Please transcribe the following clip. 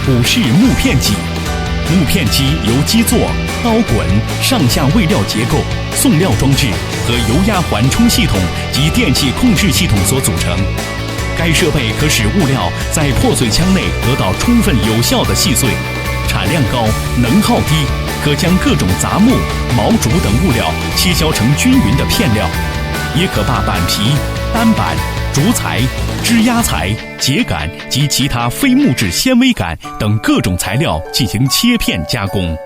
五式木片机。木片机由基座、刀滚、上下位料结构、送料装置和油压缓冲系统及电气控制系统所组成。该设备可使物料在破碎腔内得到充分有效的细碎，产量高，能耗低，可将各种杂木、毛竹等物料切削成均匀的片料，也可把板皮、单板、竹材、枝桠材、秸秆及其他非木质纤维杆等各种材料进行切片加工。